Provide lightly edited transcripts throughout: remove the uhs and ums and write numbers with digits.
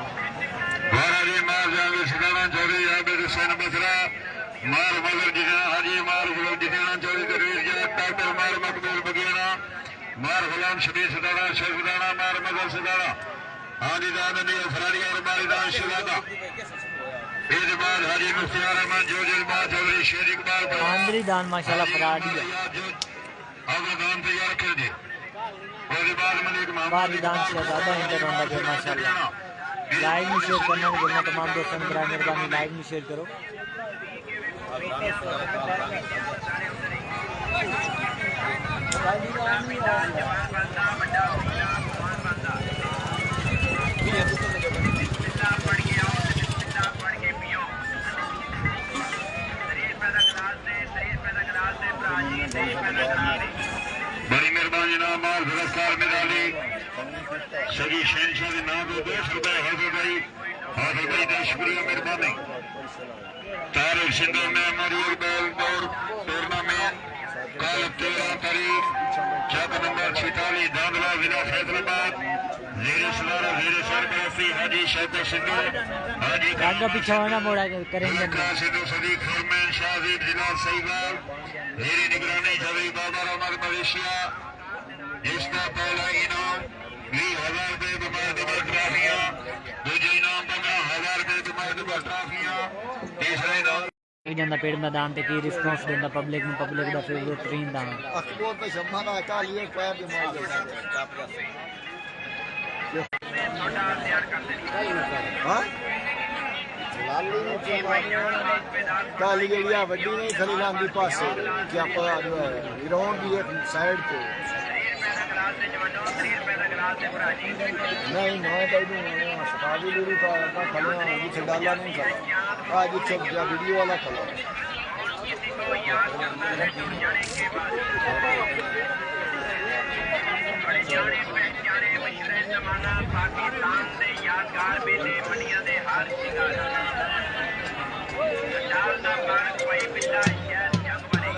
हाजी मार जावे सदाना चौधरी आबिद हुसैन बसरा मार मगर जितना हाजी मार गुलाम जितना चौधरी दरवेश डॉक्टर मार मकबूल बगियाना मार गुलाम शबीर सदाना शेख सदाना मार मगर सदाना हाजी दान ने फरारी और मारिदान शिवादा फिर बाद हाजी मुफ्तियार रहमान जोजल मां चौधरी शेर इकबाल आंद्री दान माशाल्लाह फराडी है अब दान तैयार कर दे और बाद मलिक बारी दान से ज्यादा इंटर होता है माशाल्लाह। लाइव में शेयर करना है बोलना तमाम दोस्तों ने बड़ा मेहरबानी लाइव में शेयर करो। बड़ी मेहरबानी जनाब माल पुरस्कार मिलाली सभी शहनशाह के नाम को 200 रुपए हाजिर भाई का शुक्रिया मेहरबानी तारिक सिंधु में मरियल बैल दौड़ टूर्नामेंट कल 13 तारीख चक नंबर 46 दादला जिला फैसलाबाद जेरे सलारा जेरे सरपरस्ती हाजी शौकत सिंधु हाजी आगे पीछे होना मोड़ा करेंगे सिंधु सदीक फरमान शाहजीब जिला सहीवाल मेरी निगरानी जवी बाबा रहमान मलेशिया इसका पहला इनाम 20,000 रुपए दुमादमा ट्रॉफियां दूसरे इनाम 15,000 रुपए दुमादमा ट्रॉफियां तीसरा इनाम ਜਾਂਦਾ ਪੇੜ ਮੈਦਾਨ ਤੇ ਕੀ ਰਿਸਪੌਂਸ ਦਿੰਦਾ ਪਬਲਿਕ ਨੂੰ ਪਬਲਿਕ ਦਾ ਫੇਵਰੇਟ ਟ੍ਰੇਨ ਦਾ ਅਕਬਰ ਤੇ ਸ਼ਮਾ ਦਾ ਕਾਲੀਏ ਪੈਰ ਦੇ ਮਾਰ ਦੇ ਹਾਂ ਲਾਲੀ ਨੂੰ ਕਾਲੀ ਜਿਹੜੀ ਆ ਵੱਡੀ ਨਹੀਂ ਖਲੀ ਲਾਂਦੀ ਪਾਸੇ ਕਿ ਆਪਾਂ ਗਰਾਊਂਡ ਦੀ ਇੱਕ ਸਾਈਡ ਤੇ नहीं मैं कहीं सतावी दूरी का खड़ा जिसे डाला नहीं खड़ा आज जिसे वीडियो वाला खड़ा पाकिस्तान से यादगार बेले मंडिया दे हार शिकार डालना भारत वही पिता शहर जग बने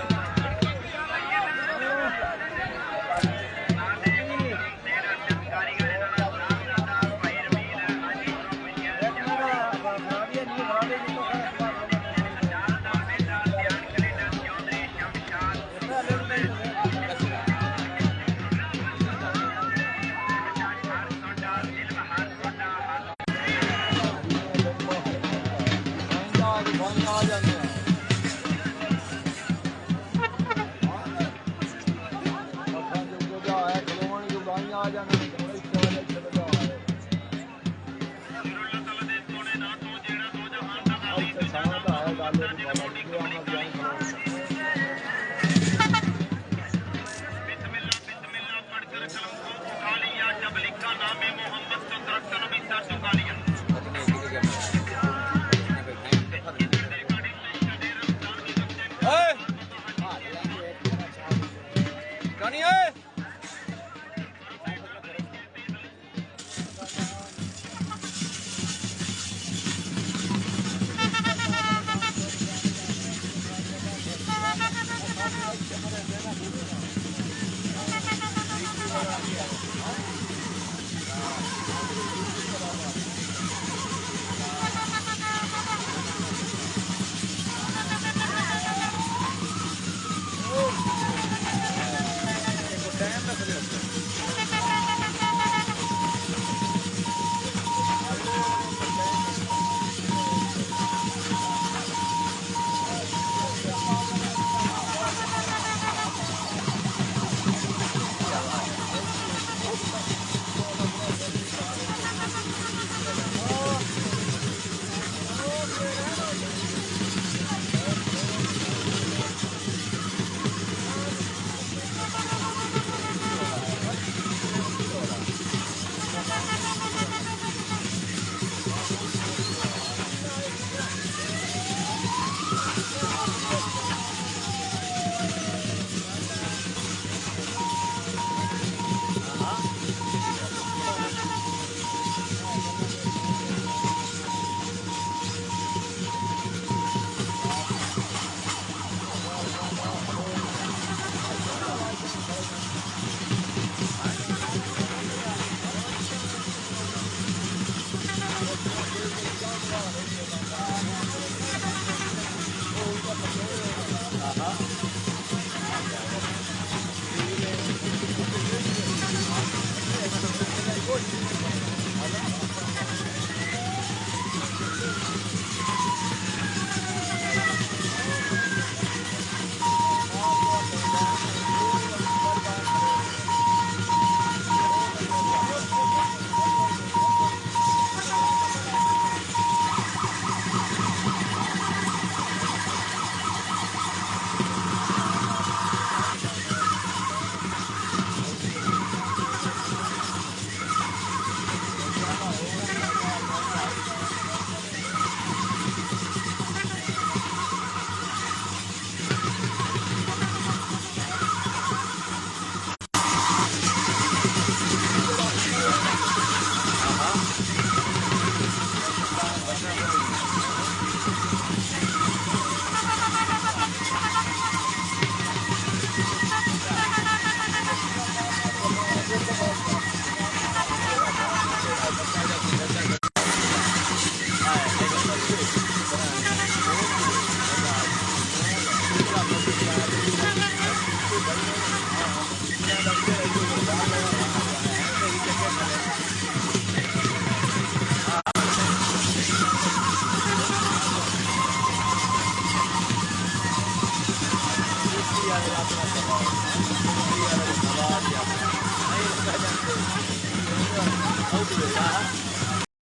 हाँ